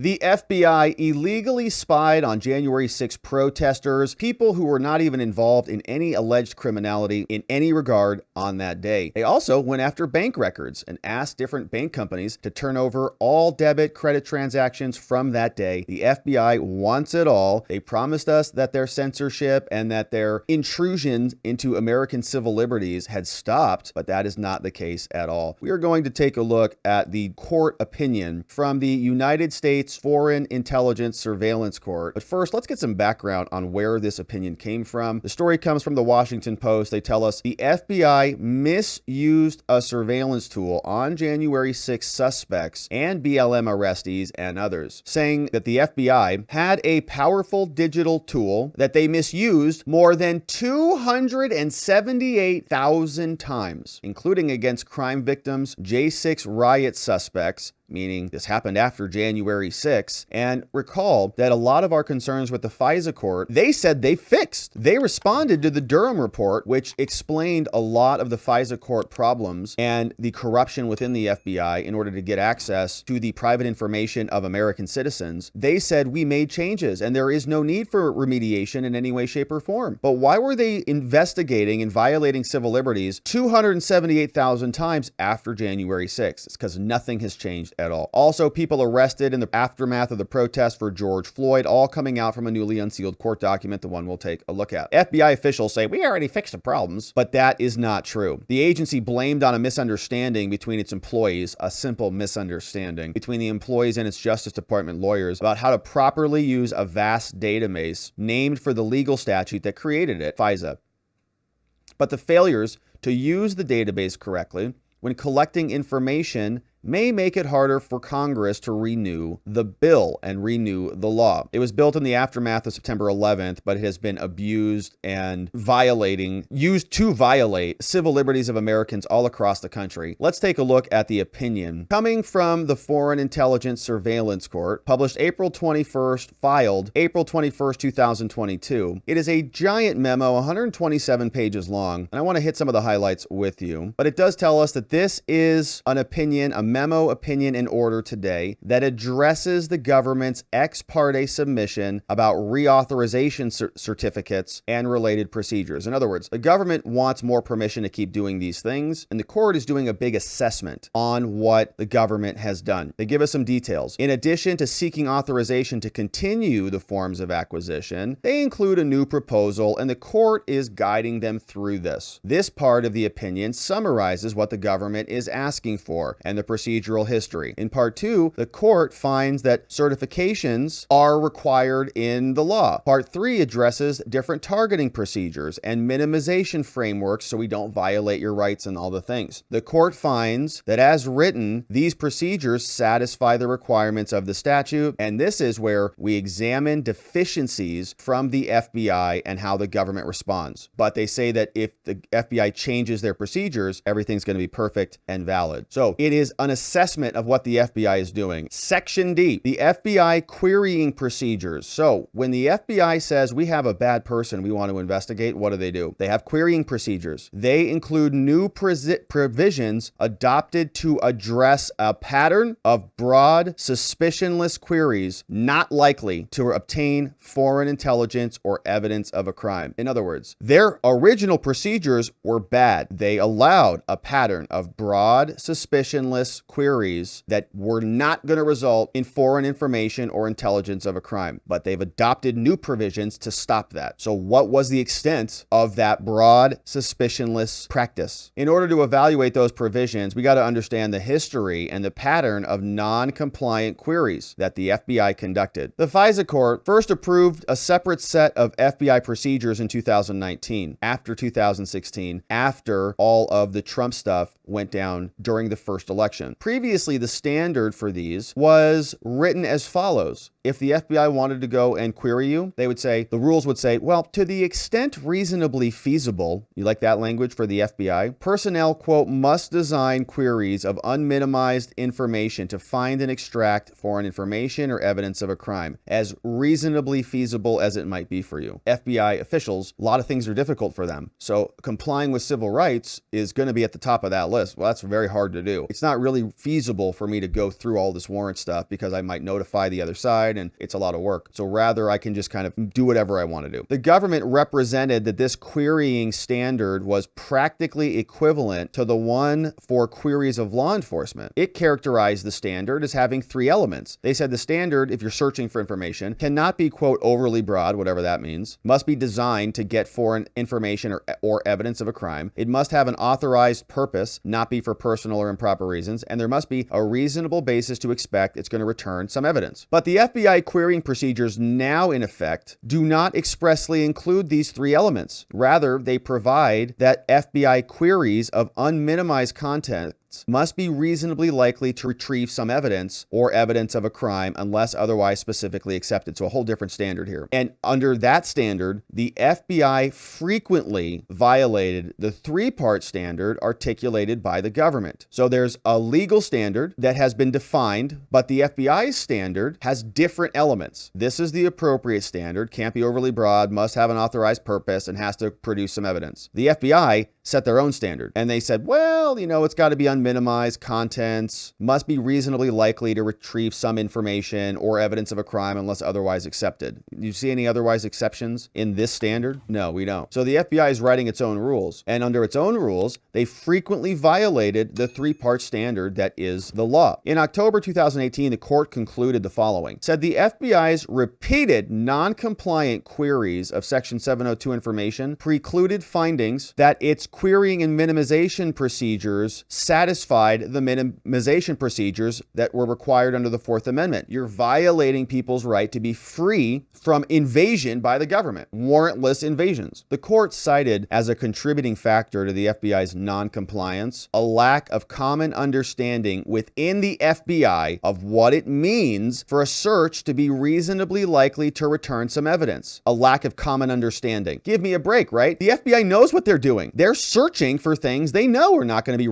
The FBI illegally spied on January 6 protesters, people who were not even involved in any alleged criminality in any regard on that day. They also went after bank records and asked different bank companies to turn over all debit credit transactions from that day. The FBI wants it all. They promised us that their censorship and that their intrusions into American civil liberties had stopped, but that is not the case at all. We are going to take a look at the court opinion from the United States Foreign Intelligence Surveillance Court. But first, let's get some background on where this opinion came from. The story comes from the Washington Post. They tell us the FBI misused a surveillance tool on January 6 suspects and BLM arrestees and others, saying that the FBI had a powerful digital tool that they misused more than 278,000 times, including against crime victims, J6 riot suspects, meaning this happened after January 6th. And recall that a lot of our concerns with the FISA court, they said they fixed. They responded to the Durham report, which explained a lot of the FISA court problems and the corruption within the FBI in order to get access to the private information of American citizens. They said we made changes and there is no need for remediation in any way, shape, or form. But why were they investigating and violating civil liberties 278,000 times after January 6th? It's because nothing has changed at all. Also, people arrested in the aftermath of the protest for George Floyd, all coming out from a newly unsealed court document, the one we'll take a look at. FBI officials say, we already fixed the problems, but that is not true. The agency blamed on a misunderstanding between its employees, a simple misunderstanding between the employees and its Justice Department lawyers about how to properly use a vast database named for the legal statute that created it, FISA. But the failures to use the database correctly when collecting information may make it harder for Congress to renew the bill and renew the law. It was built in the aftermath of September 11th, but it has been abused and used to violate civil liberties of Americans all across the country. Let's take a look at the opinion coming from the Foreign Intelligence Surveillance Court, published April 21st, filed April 21st, 2022. It is a giant memo, 127 pages long, and I want to hit some of the highlights with you. But it does tell us that this is an opinion, a memo opinion in order today that addresses the government's ex parte submission about reauthorization certificates and related procedures. In other words, the government wants more permission to keep doing these things, and the court is doing a big assessment on what the government has done. They give us some details. In addition to seeking authorization to continue the forms of acquisition, they include a new proposal, and the court is guiding them through this. This part of the opinion summarizes what the government is asking for and the procedural history. In part 2, the court finds that certifications are required in the law. Part 3 addresses different targeting procedures and minimization frameworks so we don't violate your rights and all the things. The court finds that as written, these procedures satisfy the requirements of the statute, and this is where we examine deficiencies from the FBI and how the government responds. But they say that if the FBI changes their procedures, everything's going to be perfect and valid. So it is an assessment of what the FBI is doing. Section D, the FBI querying procedures. So when the FBI says we have a bad person we want to investigate, what do? They have querying procedures. They include new provisions adopted to address a pattern of broad, suspicionless queries not likely to obtain foreign intelligence or evidence of a crime. In other words, their original procedures were bad. They allowed a pattern of broad, suspicionless queries that were not going to result in foreign information or intelligence of a crime, but they've adopted new provisions to stop that. So what was the extent of that broad, suspicionless practice? In order to evaluate those provisions, we got to understand the history and the pattern of non-compliant queries that the FBI conducted. The FISA court first approved a separate set of FBI procedures in 2019, after 2016, after all of the Trump stuff went down during the first election. Previously, the standard for these was written as follows. If the FBI wanted to go and query you, they would say, the rules would say, well, to the extent reasonably feasible, you like that language for the FBI, personnel, quote, must design queries of unminimized information to find and extract foreign information or evidence of a crime, as reasonably feasible as it might be for you. FBI officials, a lot of things are difficult for them. So complying with civil rights is going to be at the top of that list. Well, that's very hard to do. It's not really really feasible for me to go through all this warrant stuff because I might notify the other side and it's a lot of work. So rather, I can just kind of do whatever I want to do. The government represented that this querying standard was practically equivalent to the one for queries of law enforcement. It characterized the standard as having three elements. They said the standard, if you're searching for information, cannot be, quote, overly broad, whatever that means, must be designed to get foreign information or evidence of a crime. It must have an authorized purpose, not be for personal or improper reasons, and there must be a reasonable basis to expect it's going to return some evidence. But the FBI querying procedures now in effect do not expressly include these three elements. Rather, they provide that FBI queries of unminimized content must be reasonably likely to retrieve some evidence or evidence of a crime unless otherwise specifically accepted. So a whole different standard here. And under that standard, the FBI frequently violated the three-part standard articulated by the government. So there's a legal standard that has been defined, but the FBI's standard has different elements. This is the appropriate standard, can't be overly broad, must have an authorized purpose, and has to produce some evidence. The FBI set their own standard, and they said, well, it's got to be unminimized contents, must be reasonably likely to retrieve some information or evidence of a crime unless otherwise accepted. Do you see any otherwise exceptions in this standard? No, we don't. So the FBI is writing its own rules, and under its own rules, they frequently violated the three-part standard that is the law. In October 2018, the court concluded the following. Said the FBI's repeated non-compliant queries of Section 702 information precluded findings that its querying and minimization procedures satisfied the minimization procedures that were required under the Fourth Amendment. You're violating people's right to be free from invasion by the government, warrantless invasions. The court cited as a contributing factor to the FBI's non-compliance a lack of common understanding within the FBI of what it means for a search to be reasonably likely to return some evidence. A lack of common understanding. Give me a break, right? The FBI knows what they're doing. They're searching for things they know are not going to be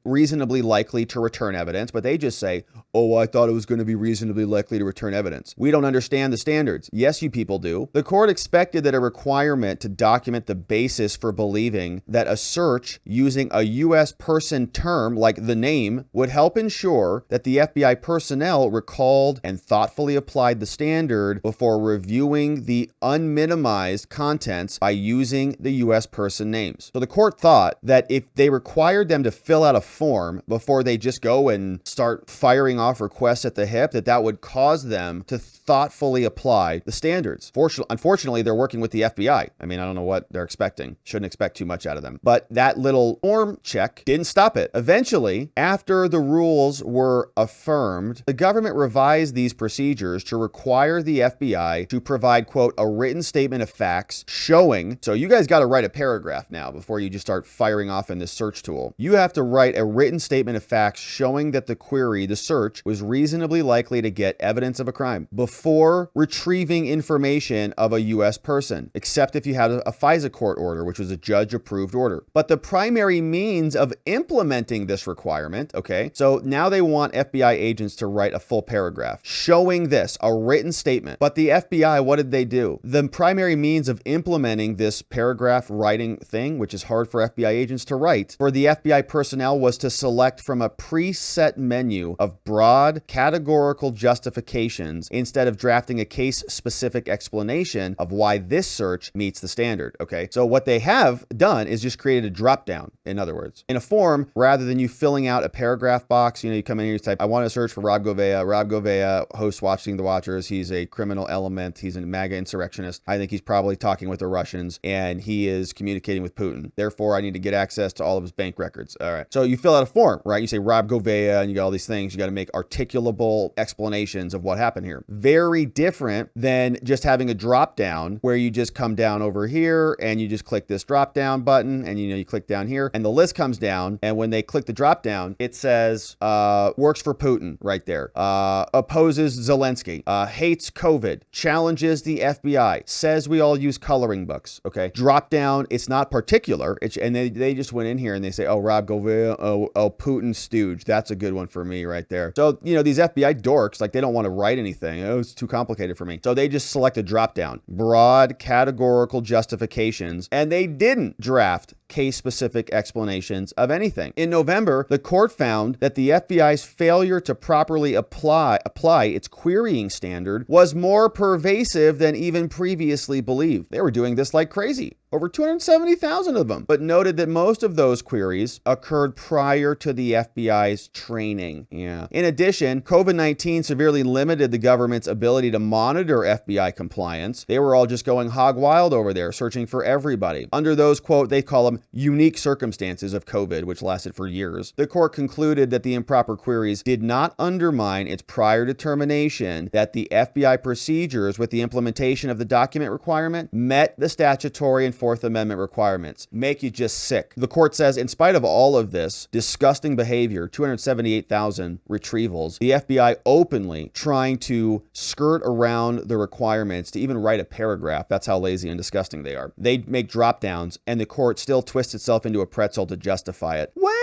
reasonably likely to return evidence, but they just say, oh, I thought it was going to be reasonably likely to return evidence. We don't understand the standards. Yes, you people do. The court expected that a requirement to document the basis for believing that a search using a U.S. person term like the name would help ensure that the FBI personnel recalled and thoughtfully applied the standard before reviewing the unminimized contents by using the U.S. person names. So the court thought that if they required them to fill out a form before they just go and start firing off requests at the hip, that would cause them to thoughtfully apply the standards. Unfortunately, they're working with the FBI. I mean, I don't know what they're expecting. Shouldn't expect too much out of them. But that little form check didn't stop it. Eventually, after the rules were affirmed, the government revised these procedures to require the FBI to provide, quote, a written statement of facts showing, so you guys got to write a paragraph now before you just start firing off in this search tool. You have to write a written statement of facts showing that the query, the search, was reasonably likely to get evidence of a crime before retrieving information of a U.S. person, except if you had a FISA court order, which was a judge-approved order. But the primary means of implementing this requirement, okay, so now they want FBI agents to write a full paragraph showing this, a written statement. But the FBI, what did they do? The primary means of implementing this paragraph writing thing, which is hard for FBI agents to write, for the FBI personnel was to select from a preset menu of broad, categorical justifications instead of drafting a case-specific explanation of why this search meets the standard, okay? So what they have done is just created a drop-down, in other words. In a form, rather than you filling out a paragraph box, you come in here, you type, I want to search for Rob Gouveia. Rob Gouveia hosts Watching the Watchers. He's a criminal element. He's a MAGA insurrectionist. I think he's probably talking with the Russians, and he is communicating with Putin. Therefore, I need to get access to all of his bank records. All right. So you fill out a form, right? You say Rob Gouveia, and you got all these things. You got to make articulable explanations of what happened here. Very different than just having a drop down where you just come down over here and you just click this drop down button, and you click down here and the list comes down, and when they click the drop down, it says works for Putin right there, opposes Zelensky, hates COVID, challenges the FBI, says we all use coloring books. Okay, drop down. It's not particular. And they just went in here and they say, oh, Rob Gouveia, oh, Putin stooge. That's a good one for me right there. So these FBI dorks, like, they don't want to write anything. Oh, it's too complicated for me. So they just select a drop down, broad categorical justifications, and they didn't draft case-specific explanations of anything. In November, the court found that the FBI's failure to properly apply its querying standard was more pervasive than even previously believed. They were doing this like crazy. Over 270,000 of them, but noted that most of those queries occurred prior to the FBI's training. In addition, COVID-19 severely limited the government's ability to monitor FBI compliance. They were all just going hog wild over there, searching for everybody. Under those, quote, they call them unique circumstances of COVID, which lasted for years, the court concluded that the improper queries did not undermine its prior determination that the FBI procedures with the implementation of the document requirement met the statutory and Fourth Amendment requirements. Make you just sick. The court says, in spite of all of this disgusting behavior, 278,000 retrievals, the FBI openly trying to skirt around the requirements to even write a paragraph. That's how lazy and disgusting they are. They make drop downs, and the court still twists itself into a pretzel to justify it. Well,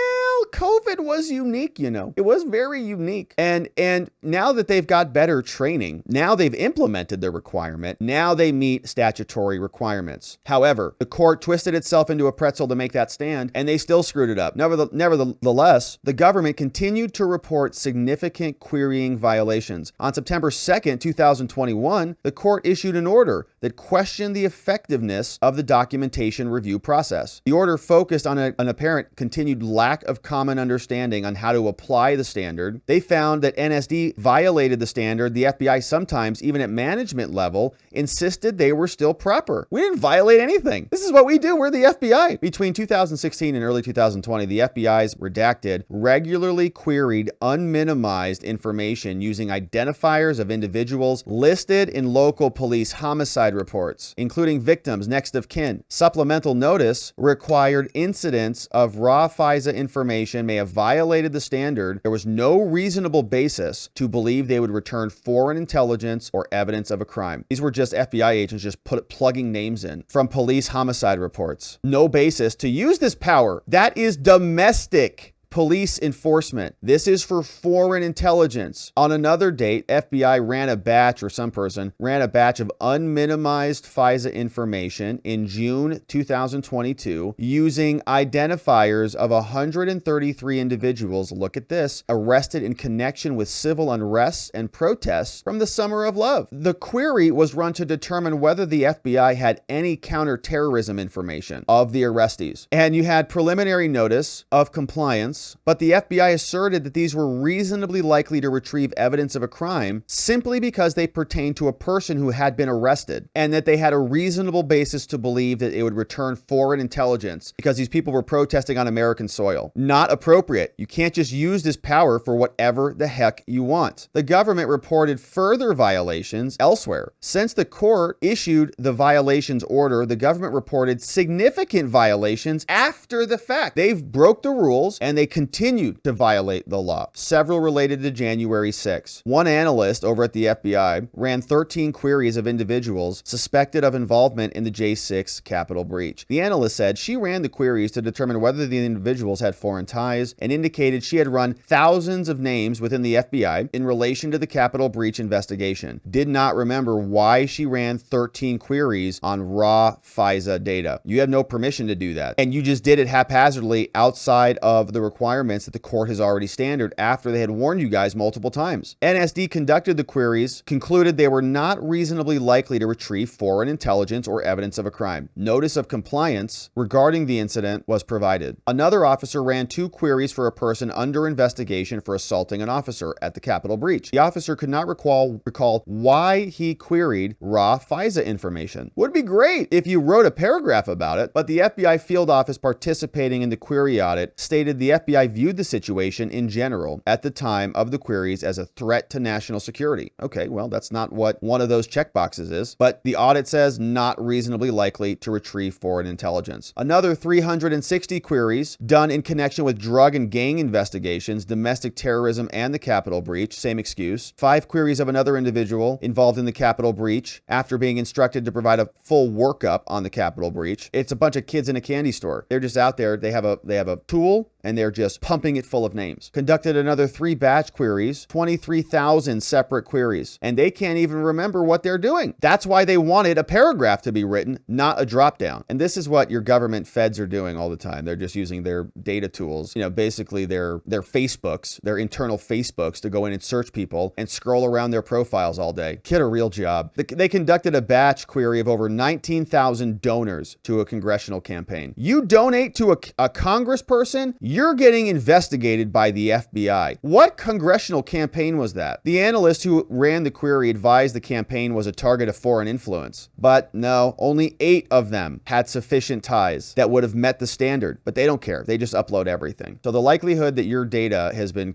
COVID was unique, you know. It was very unique. And now that they've got better training, now they've implemented their requirement, now they meet statutory requirements. However, the court twisted itself into a pretzel to make that stand, and they still screwed it up. Nevertheless, the government continued to report significant querying violations. On September 2nd, 2021, the court issued an order that questioned the effectiveness of the documentation review process. The order focused on an apparent continued lack of common understanding on how to apply the standard. They found that NSD violated the standard. The FBI sometimes, even at management level, insisted they were still proper. We didn't violate anything. This is what we do. We're the FBI. Between 2016 and early 2020, the FBI's redacted regularly queried unminimized information using identifiers of individuals listed in local police homicide reports, including victims, next of kin. Supplemental notice required incidents of raw FISA information may have violated the standard. There was no reasonable basis to believe they would return foreign intelligence or evidence of a crime. These were just FBI agents just plugging names in from police homicide reports. No basis to use this power. That is domestic police enforcement. This is for foreign intelligence. On another date, FBI ran a batch, or some person ran a batch of unminimized FISA information in June 2022 using identifiers of 133 individuals, look at this, arrested in connection with civil unrest and protests from the Summer of Love. The query was run to determine whether the FBI had any counterterrorism information of the arrestees. And you had preliminary notice of compliance, but the FBI asserted that these were reasonably likely to retrieve evidence of a crime simply because they pertained to a person who had been arrested, and that they had a reasonable basis to believe that it would return foreign intelligence because these people were protesting on American soil. Not appropriate. You can't just use this power for whatever the heck you want. The government reported further violations elsewhere. Since the court issued the violations order, the government reported significant violations after the fact. They've broke the rules and they continued to violate the law, several related to January 6. One analyst over at the FBI ran 13 queries of individuals suspected of involvement in the J6 Capitol breach. The analyst said she ran the queries to determine whether the individuals had foreign ties and indicated she had run thousands of names within the FBI in relation to the Capitol breach investigation. Did not remember why she ran 13 queries on raw FISA data. You have no permission to do that. And you just did it haphazardly outside of the requirements that the court has already standard after they had warned you guys multiple times. NSD conducted the queries, concluded they were not reasonably likely to retrieve foreign intelligence or evidence of a crime. Notice of compliance regarding the incident was provided. Another officer ran 2 queries for a person under investigation for assaulting an officer at the Capitol breach. The officer could not recall why he queried raw FISA information. Would be great if you wrote a paragraph about it, but the FBI field office participating in the query audit stated the FBI viewed the situation in general at the time of the queries as a threat to national security. Okay, well, that's not what one of those checkboxes is, but the audit says not reasonably likely to retrieve foreign intelligence. Another 360 queries done in connection with drug and gang investigations, domestic terrorism, and the Capitol breach, same excuse. 5 queries of another individual involved in the Capitol breach after being instructed to provide a full workup on the Capitol breach. It's a bunch of kids in a candy store. They're just out there. They have a tool and they're just pumping it full of names. Conducted another 3 batch queries, 23,000 separate queries, and they can't even remember what they're doing. That's why they wanted a paragraph to be written, not a drop down. And this is what your government feds are doing all the time. They're just using their data tools, basically their Facebooks, their internal Facebooks, to go in and search people and scroll around their profiles all day. Get a real job. They conducted a batch query of over 19,000 donors to a congressional campaign. You donate to a congressperson, you're getting investigated by the FBI. What congressional campaign was that? The analyst who ran the query advised the campaign was a target of foreign influence. But no, only 8 of them had sufficient ties that would have met the standard. But they don't care. They just upload everything. So the likelihood that your data has been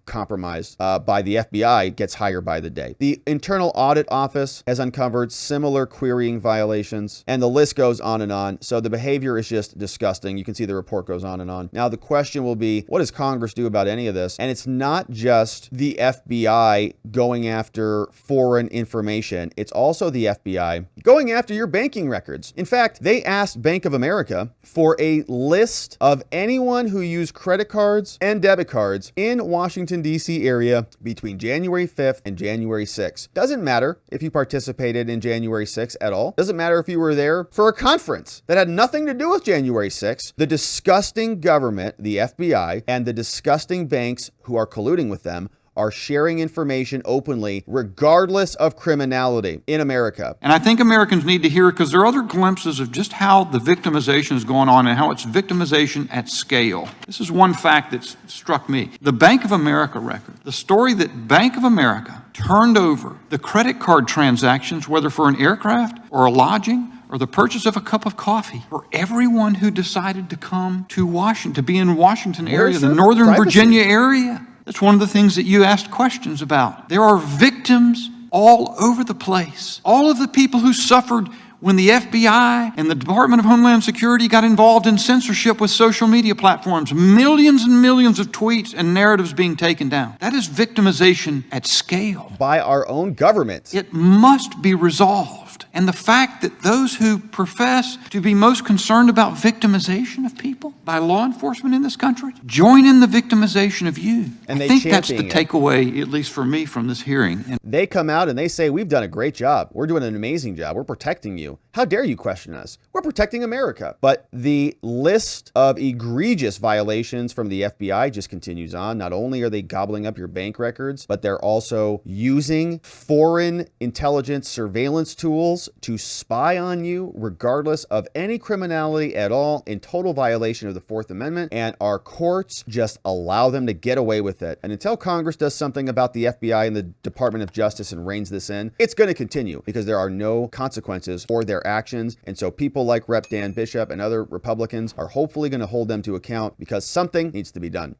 compromised by the FBI gets higher by the day. The Internal Audit Office has uncovered similar querying violations, and the list goes on and on. So the behavior is just disgusting. You can see the report goes on and on. Now the question will be, what does Congress do about any of this? And it's not just the FBI going after foreign information. It's also the FBI going after your banking records. In fact, they asked Bank of America for a list of anyone who used credit cards and debit cards in Washington, D.C. area between January 5th and January 6th. Doesn't matter if you participated in January 6th at all. Doesn't matter if you were there for a conference that had nothing to do with January 6th. The disgusting government, the FBI, and the disgusting banks who are colluding with them are sharing information openly, regardless of criminality in America. And I think Americans need to hear it because there are other glimpses of just how the victimization is going on and how it's victimization at scale. This is one fact that struck me. The Bank of America record, the story that Bank of America turned over the credit card transactions, whether for an aircraft or a lodging, or the purchase of a cup of coffee for everyone who decided to come to Washington, to be in Washington area, the Northern Virginia area. That's one of the things that you asked questions about. There are victims all over the place. All of the people who suffered when the FBI and the Department of Homeland Security got involved in censorship with social media platforms. Millions and millions of tweets and narratives being taken down. That is victimization at scale. By our own government. It must be resolved. And the fact that those who profess to be most concerned about victimization of people by law enforcement in this country join in the victimization of you. And I think that's the takeaway, at least for me, from this hearing. And they come out and they say, we've done a great job. We're doing an amazing job. We're protecting you. How dare you question us? We're protecting America. But the list of egregious violations from the FBI just continues on. Not only are they gobbling up your bank records, but they're also using foreign intelligence surveillance tools to spy on you, regardless of any criminality at all, in total violation of the Fourth Amendment. And our courts just allow them to get away with it. And until Congress does something about the FBI and the Department of Justice and reins this in, it's going to continue because there are no consequences for their actions. And so people like Rep. Dan Bishop and other Republicans are hopefully going to hold them to account because something needs to be done.